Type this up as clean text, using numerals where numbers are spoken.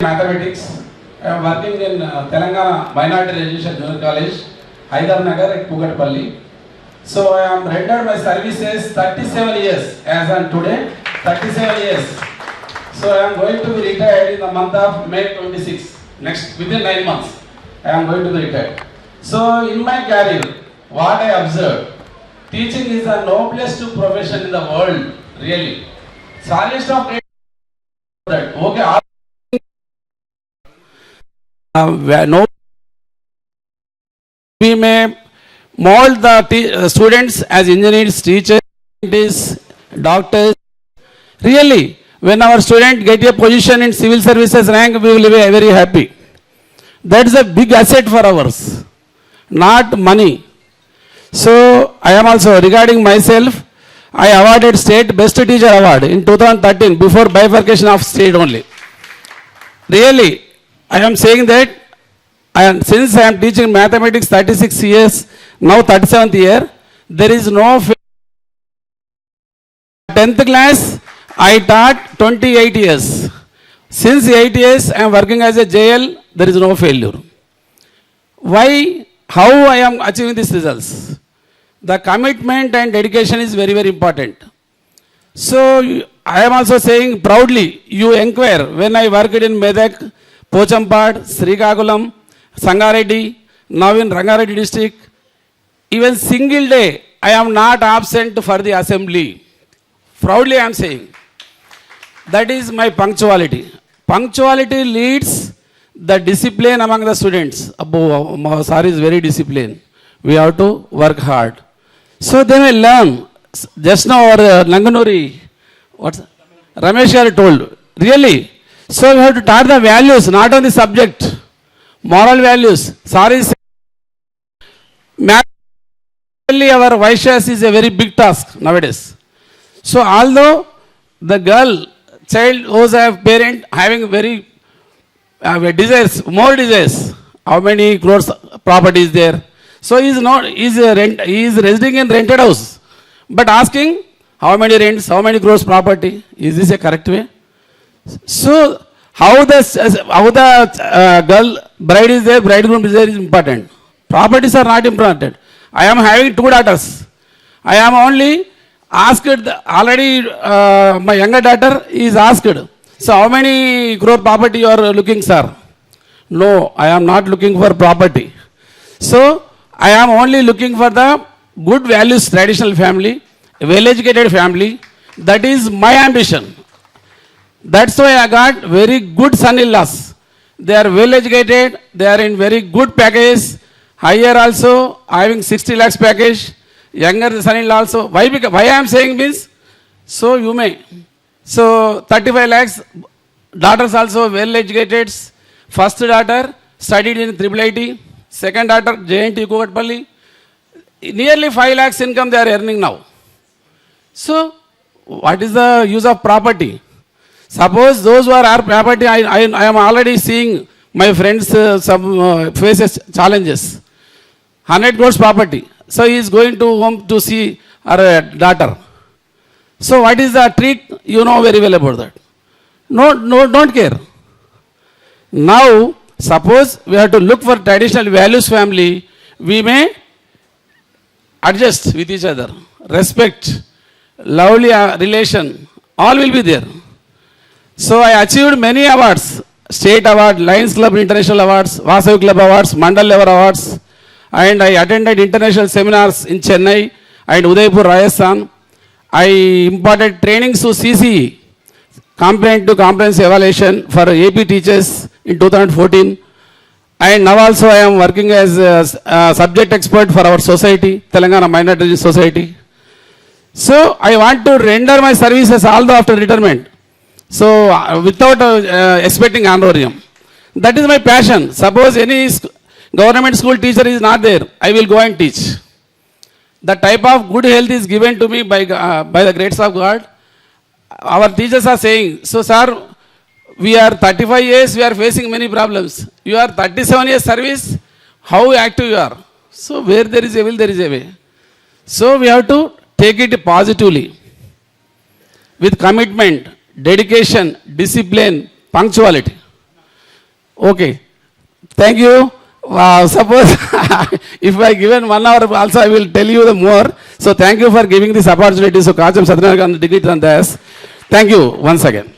mathematics. I am working in Telangana Minority Residential Junior College, Hyder Nagar at Kugatpalli. So I am rendered my services 37 years as on today, 37 years. So I am going to be retired in the month of May 26, next within 9 months. I am going to be retired. So in my career, what I observed, teaching is the noblest profession in the world, really. Silence of that. Okay. No, we may mold the students as engineers, teachers, scientists, doctors. Really, when our student get a position in civil services rank, we will be very happy. That is a big asset for ours, not money. So I am also, regarding myself, I awarded State Best Teacher Award in 2013 before bifurcation of state only. Really, I am saying that since I am teaching mathematics 36 years, now 37th year, there is no 10th class, I taught 28 years. Since 8 years, I am working as a JL, there is no failure. Why? How I am achieving these results? The commitment and dedication is very, very important. So I am also saying proudly, you inquire, when I worked in Medak, Pochampad, Srikakulam, Sangareddy, now in Rangareddy district, even single day, I am not absent for the assembly. Proudly I am saying. That is my punctuality. Punctuality leads the discipline among the students. Abbo, sir is very disciplined. We have to work hard. So they may learn. Just now our Nanganuri, Ramesh Garu told, really. So we have to start the values, not on the subject. Moral values. Sorry, our Vaishyas is a very big task nowadays. So although the child who's a parent having very desires, more desires, how many crores property is there? So he is residing in rented house, but asking how many rents, how many crores property. Is this a correct way? So how the girl bride is there, bridegroom is there is important. Properties are not important. I am having 2 daughters. I am only asked already. My younger daughter is asked. So how many crore property you are looking, sir? No, I am not looking for property. So I am only looking for the good values, traditional family, well-educated family. That is my ambition. That's why I got very good son-in-laws. They are well-educated. They are in very good package. Higher also, having 60 lakhs package. Younger son-in-law also. Why I am saying means, so you may. So 35 lakhs, daughters also well-educated. First daughter studied in IIIT. Second daughter, JNT Kugatpalli. Nearly 5 lakhs income they are earning now. So, what is the use of property? Suppose those who are property, I am already seeing my friends some faces challenges. 100 crores property. So, he is going to home to see her daughter. So, what is the treat? You know very well about that. No, don't care. Now, suppose we have to look for traditional values family, we may adjust with each other. Respect, lovely relation, all will be there. So I achieved many awards, state award, Lions Club International Awards, Vasavi Club Awards, Mandal Level Awards, and I attended international seminars in Chennai and Udaipur, Rajasthan. I imparted trainings to CCE, Comprehensive Comprehensive Evaluation for AP teachers in 2014. And now also I am working as a subject expert for our society, Telangana Minority Society. So I want to render my services although after retirement. So without expecting honorarium. That is my passion. Suppose any government school teacher is not there, I will go and teach. The type of good health is given to me by the grace of God. Our teachers are saying, so sir, we are 35 years, we are facing many problems. You are 37 years service, how active you are. So where there is a will, there is a way. So we have to take it positively. With commitment, dedication, discipline, punctuality. Okay. Thank you. Suppose if I given 1 hour also I will tell you the more. So thank you for giving this opportunity. So Kacham Satyanarayana Degree Tandas. Thank you once again.